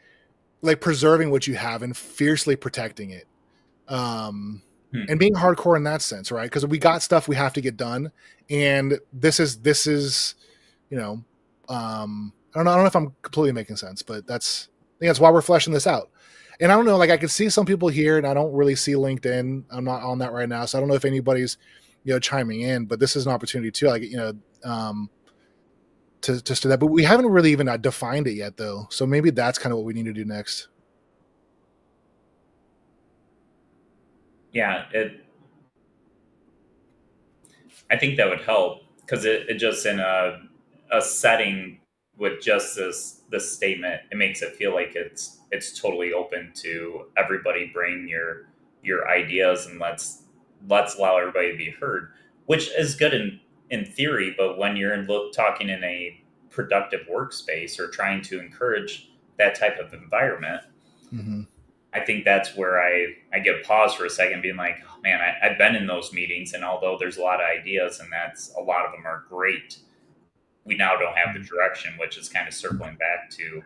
like preserving what you have and fiercely protecting it. And being hardcore in that sense, right? Because we got stuff we have to get done. And this is, I don't know if I'm completely making sense, but I think that's why we're fleshing this out. And I don't know, like I can see some people here, and I don't really see LinkedIn. I'm not on that right now. So I don't know if anybody's, chiming in, but this is an opportunity too, like, to do that. But we haven't really even defined it yet though. So maybe that's kind of what we need to do next. Yeah. I think that would help, because it just in a setting with just this statement, it makes it feel like it's totally open to everybody. Bring your ideas, and let's allow everybody to be heard, which is good in theory. But when you're talking in a productive workspace or trying to encourage that type of environment, I think that's where I get a pause for a second, being like, oh man, I've been in those meetings, and although there's a lot of ideas, and a lot of them are great, we now don't have the direction, which is kind of circling back to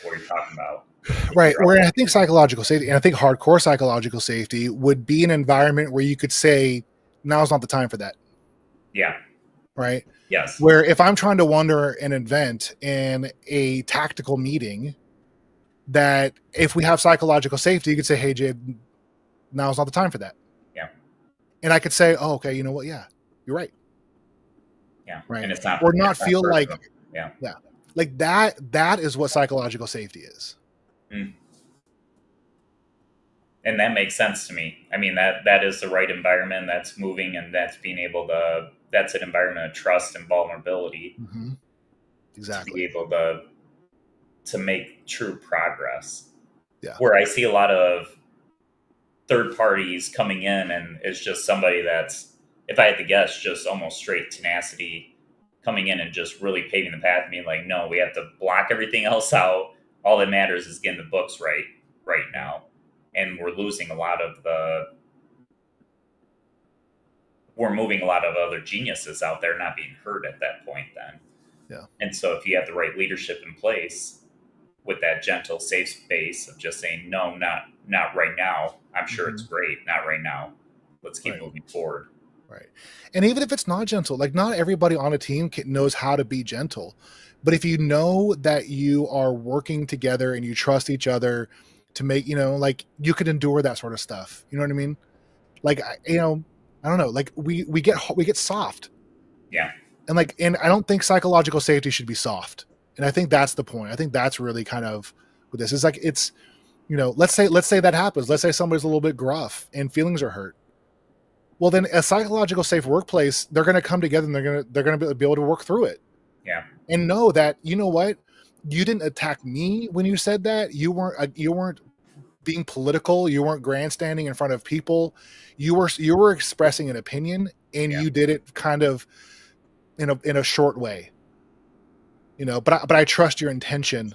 what you're talking about. Right. Where I think psychological safety, and I think hardcore psychological safety, would be an environment where you could say, now's not the time for that. Yeah. Right. Yes. Where if I'm trying to wander an event in a tactical meeting, that if we have psychological safety, you could say, hey, Jay, now's not the time for that. Yeah. And I could say, oh, okay, you know what? Yeah, you're right. Yeah. Right. And it's not, or not feel like, yeah. Like that is what psychological safety is. And that makes sense to me. I mean, that is the right environment, that's moving, and that's being able to, that's an environment of trust and vulnerability. Exactly. To be able to make true progress. Yeah. Where I see a lot of third parties coming in, and it's just somebody that's, if I had to guess, just almost straight tenacity coming in and just really paving the path, being like, no, we have to block everything else out. All that matters is getting the books right now. And we're losing we're moving a lot of other geniuses out there not being heard at that point then. Yeah. And so if you have the right leadership in place with that gentle, safe space of just saying, no, not right now. I'm sure it's great. Not right now. Let's keep moving forward. Right. And even if it's not gentle, like not everybody on a team knows how to be gentle. But if you know that you are working together and you trust each other to make, like you could endure that sort of stuff. You know what I mean? Like, I don't know, like we get soft. Yeah. And I don't think psychological safety should be soft. And I think that's the point. I think that's really kind of what this is like. It's, let's say that happens. Let's say somebody's a little bit gruff and feelings are hurt. Well, then a psychological safe workplace, they're going to come together and they're going to be able to work through it. Yeah. And know that, you know what, you didn't attack me when you said that. You weren't being political. You weren't grandstanding in front of people. You were expressing an opinion, and you did it kind of in a short way. But I trust your intention.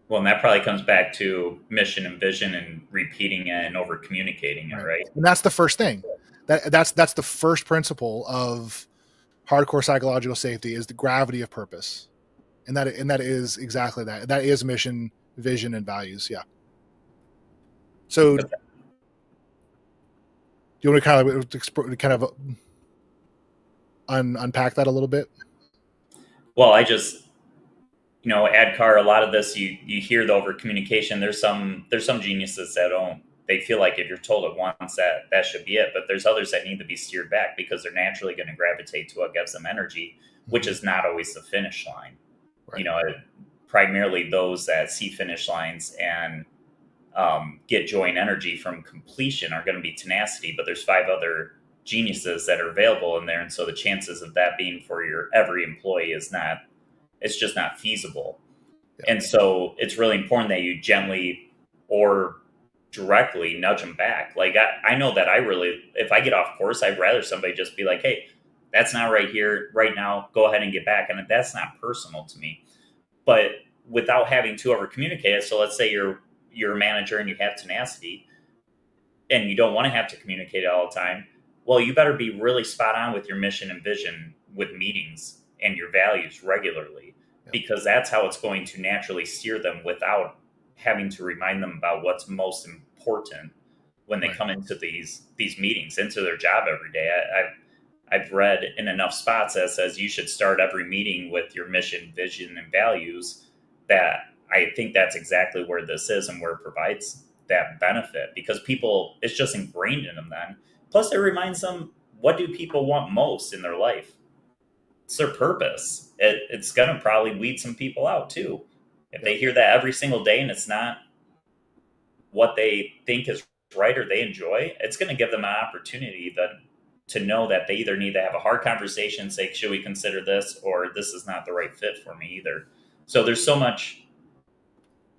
Well, and that probably comes back to mission and vision and repeating it and over communicating it, right? And that's the first thing. That's the first principle of hardcore psychological safety, is the gravity of purpose. And that is exactly that. That is mission, vision, and values. Yeah. So do you want to kind of unpack that a little bit? Well, I just, ADCAR, a lot of this, you hear the over communication. There's some geniuses that they feel like if you're told it once, that should be it. But there's others that need to be steered back because they're naturally going to gravitate to what gives them energy, which is not always the finish line. Right. Primarily those that see finish lines and get joy and energy from completion are going to be tenacity. But there's 5 other geniuses that are available in there. And so the chances of that being for your every employee it's just not feasible. Yeah. And so it's really important that you gently or directly nudge them back. Like I know that if I get off course, I'd rather somebody just be like, hey, that's not right here, right now, go ahead and get back. And that's not personal to me. But without having to over communicate it, so let's say you're a manager and you have tenacity and you don't want to have to communicate it all the time. Well, you better be really spot on with your mission and vision with meetings and your values regularly, because that's how it's going to naturally steer them without having to remind them about what's most important when they come into these meetings, into their job every day. I've read in enough spots that says you should start every meeting with your mission, vision, and values. That I think that's exactly where this is and where it provides that benefit, because people, it's just ingrained in them then. Plus, it reminds them, what do people want most in their life? It's their purpose. It's going to probably weed some people out too. If they hear that every single day and it's not what they think is right or they enjoy, it's going to give them an opportunity then to know that they either need to have a hard conversation and say, should we consider this, or this is not the right fit for me either. So there's so much,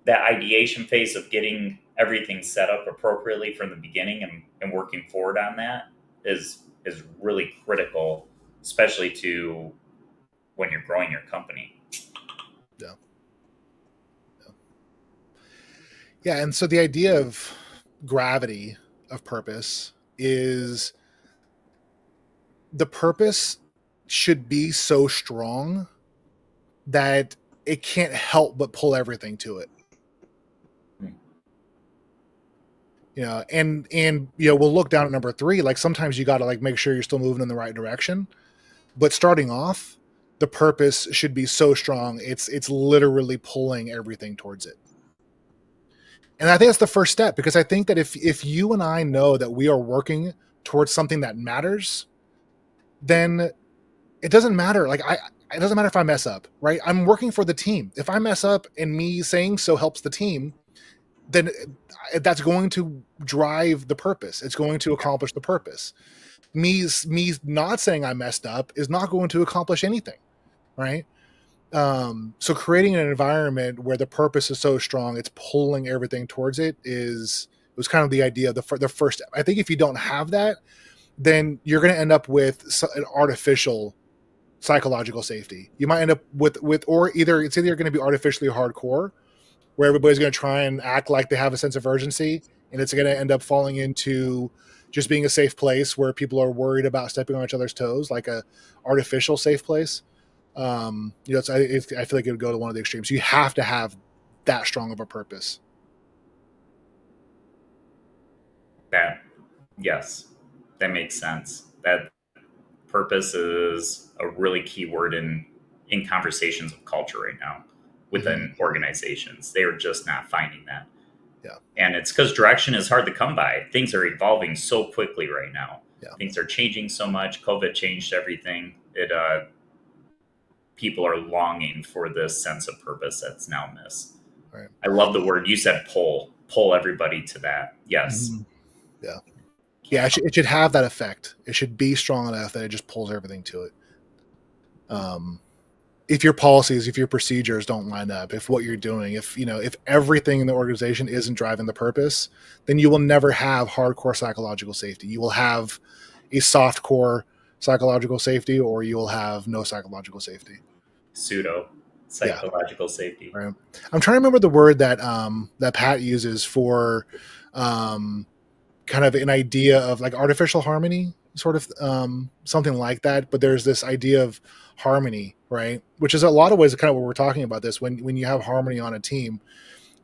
that ideation phase of getting everything set up appropriately from the beginning and working forward on that is really critical, especially to when you're growing your company. Yeah. And so the idea of gravity of purpose is the purpose should be so strong that it can't help but pull everything to it. And we'll look down at number 3. Like sometimes you got to make sure you're still moving in the right direction, but starting off, the purpose should be so strong it's literally pulling everything towards it. And I think that's the first step, because I think that if you and I know that we are working towards something that matters, then it doesn't matter. It doesn't matter if I mess up, right? I'm working for the team. If I mess up and me saying so helps the team, then that's going to drive the purpose. It's going to accomplish the purpose. Me not saying I messed up is not going to accomplish anything, right? So creating an environment where the purpose is so strong, it's pulling everything towards it was kind of the idea of the first step. I think if you don't have that, then you're going to end up with an artificial psychological safety. You might end up with or it's either going to be artificially hardcore, where everybody's going to try and act like they have a sense of urgency, and it's going to end up falling into just being a safe place where people are worried about stepping on each other's toes, like a artificial safe place. I feel like it would go to one of the extremes. You have to have that strong of a purpose. Yes, that makes sense. That purpose is a really key word in conversations of culture right now. within organizations. They are just not finding that. Yeah. And it's because direction is hard to come by. Things are evolving so quickly right now. Yeah. Things are changing so much. COVID changed everything. People are longing for this sense of purpose that's now missed. Right. I love the word you said, pull everybody to that. Yes. Yeah. Yeah. It should have that effect. It should be strong enough that it just pulls everything to it. If your policies, if your procedures don't line up, if what you're doing, if everything in the organization isn't driving the purpose, then you will never have hardcore psychological safety. You will have a soft core psychological safety, or you will have no psychological safety. Pseudo psychological safety. Right. I'm trying to remember the word that that Pat uses for kind of an idea of like artificial harmony, sort of something like that. But there's this idea of harmony, right? Which is a lot of ways kind of what we're talking about this when you have harmony on a team.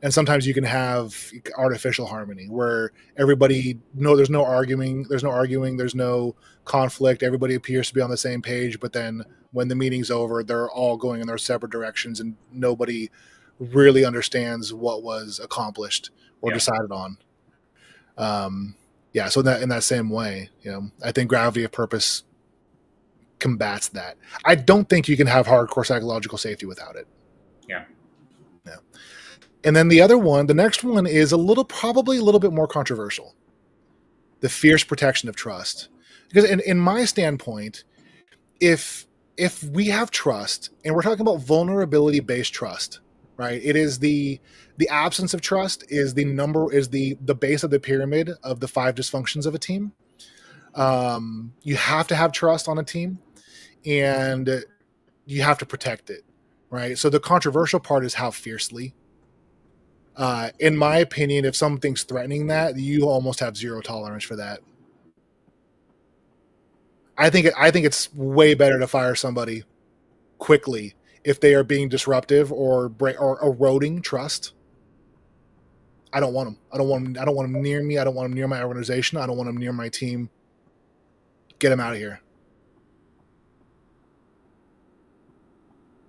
And sometimes you can have artificial harmony where everybody, there's no arguing, there's no conflict. Everybody appears to be on the same page, but then when the meeting's over, they're all going in their separate directions and nobody really understands what was accomplished or decided on. So in that same way, I think gravity of purpose combats that. I don't think you can have hardcore psychological safety without it. Yeah. And then the next one is probably a little bit more controversial. The fierce protection of trust. Because in my standpoint, if we have trust, and we're talking about vulnerability-based trust, right? It is the absence of trust is the base of the pyramid of the 5 dysfunctions of a team. You have to have trust on a team, and you have to protect it, right? So the controversial part is how fiercely. In my opinion, if something's threatening that, you almost have zero tolerance for that. I think it's way better to fire somebody quickly if they are being disruptive or eroding trust. I don't want them. I don't want them near me. I don't want them near my organization. I don't want them near my team. Get them out of here.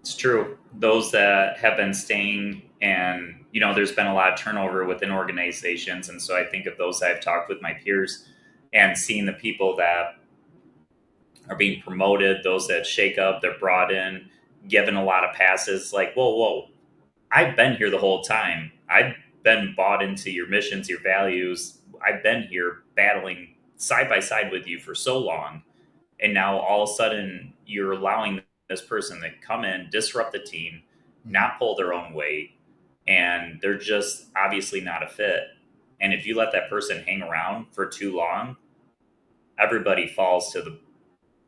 It's true. Those that have been staying, and there's been a lot of turnover within organizations, and so I think of those I've talked with my peers and seeing the people that are being promoted, those that shake up, they're brought in, given a lot of passes. Like, whoa, I've been here the whole time. I've been bought into your missions, your values. I've been here battling side by side with you for so long, and now all of a sudden you're allowing this person to come in, disrupt the team, not pull their own weight, and they're just obviously not a fit. And if you let that person hang around for too long, everybody falls to the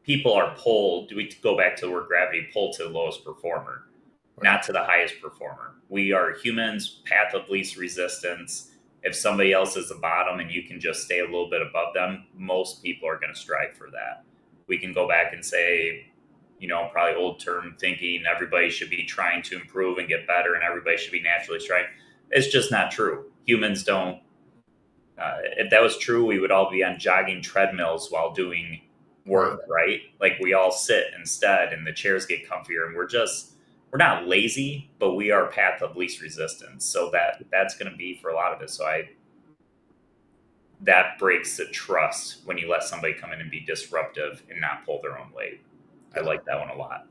people are pulled. We go back to the word gravity, pulled to the lowest performer, not to the highest performer. We are humans, path of least resistance. If somebody else is the bottom and you can just stay a little bit above them, most people are going to strive for that. We can go back and say, probably old term thinking, everybody should be trying to improve and get better and everybody should be naturally striving. It's just not true. Humans don't. If that was true, we would all be on jogging treadmills while doing work, right? Like we all sit instead and the chairs get comfier, and we're not lazy, but we are path of least resistance. So that's going to be for a lot of it. So that breaks the trust when you let somebody come in and be disruptive and not pull their own weight. I like that one a lot.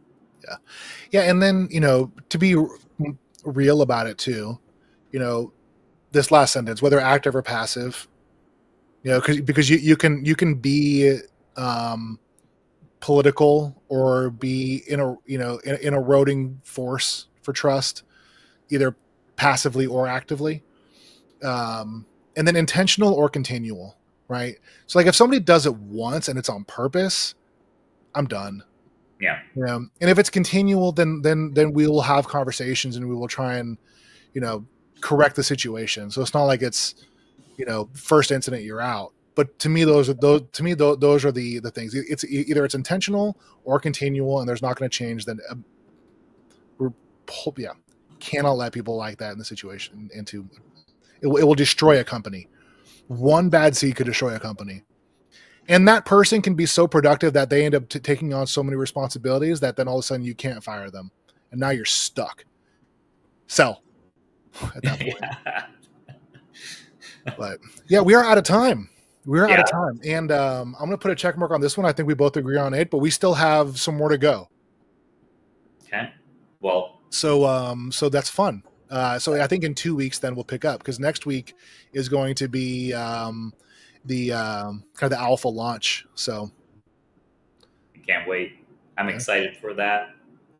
Yeah. And then, to be real about it too, this last sentence, whether active or passive, because you can be political or be an eroding force for trust, either passively or actively, and then intentional or continual, right? So like if somebody does it once and it's on purpose, I'm done. Yeah. And if it's continual, then we will have conversations and we will try and correct the situation. So it's not like it's first incident you're out. But to me, those are the things. It's either it's intentional or continual, and there's not going to change. Then, cannot let people like that in the situation into. It will destroy a company. One bad seed could destroy a company, and that person can be so productive that they end up taking on so many responsibilities that then all of a sudden you can't fire them, and now you're stuck. sell at that point. Yeah. But yeah, we are out of time. We're out of time. And I'm going to put a check mark on this one. I think we both agree on it, but we still have some more to go. Okay. Well, so that's fun. So I think in 2 weeks, then we'll pick up, because next week is going to be the kind of the alpha launch. So I can't wait. I'm excited for that.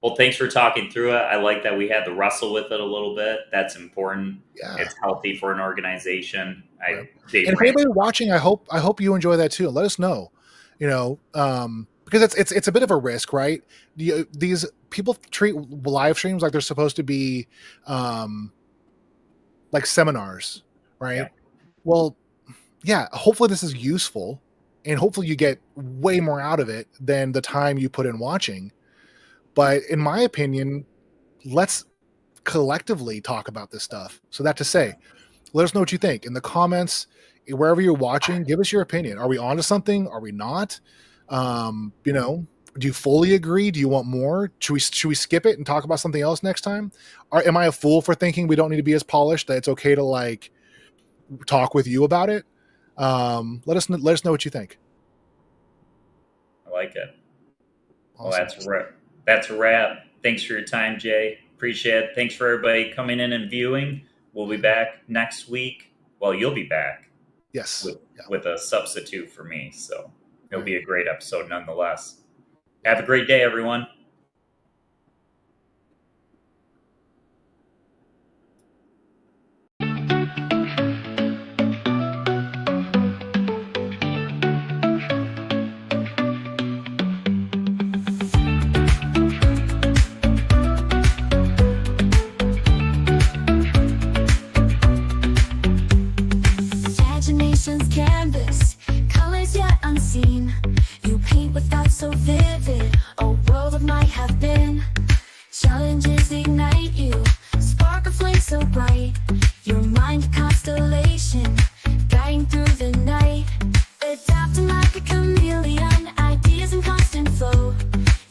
Well, thanks for talking through it. I like that we had to wrestle with it a little bit. That's important. Yeah. It's healthy for an organization. And if anybody watching, I hope you enjoy that too. Let us know, because it's a bit of a risk, right? These people treat live streams like they're supposed to be like seminars, right? Yeah. Well, yeah, hopefully this is useful, and hopefully you get way more out of it than the time you put in watching. But in my opinion, let's collectively talk about this stuff. So that to say, let us know what you think in the comments, wherever you're watching. Give us your opinion. Are we onto something? Are we not? Do you fully agree? Do you want more? Should we skip it and talk about something else next time? Am I a fool for thinking we don't need to be as polished, that it's okay to like talk with you about it? Let us know what you think. I like it. Awesome. Well, that's a wrap. Thanks for your time, Jay. Appreciate it. Thanks for everybody coming in and viewing. We'll be back next week. Well, you'll be back. Yes. With a substitute for me. So it'll be a great episode nonetheless. Have a great day, everyone. Imagination's canvas, colors yet unseen. You paint with thoughts so vivid, a world of might have been. Challenges ignite you, spark a flame so bright. Your mind a constellation, guiding through the night. Adapting like a chameleon, ideas in constant flow.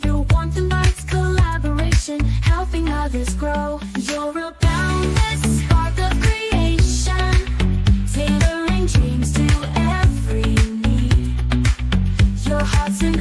Your warmth invites collaboration, helping others grow. You're a boundless spark of creation, tailoring dreams to every need. Your heart's in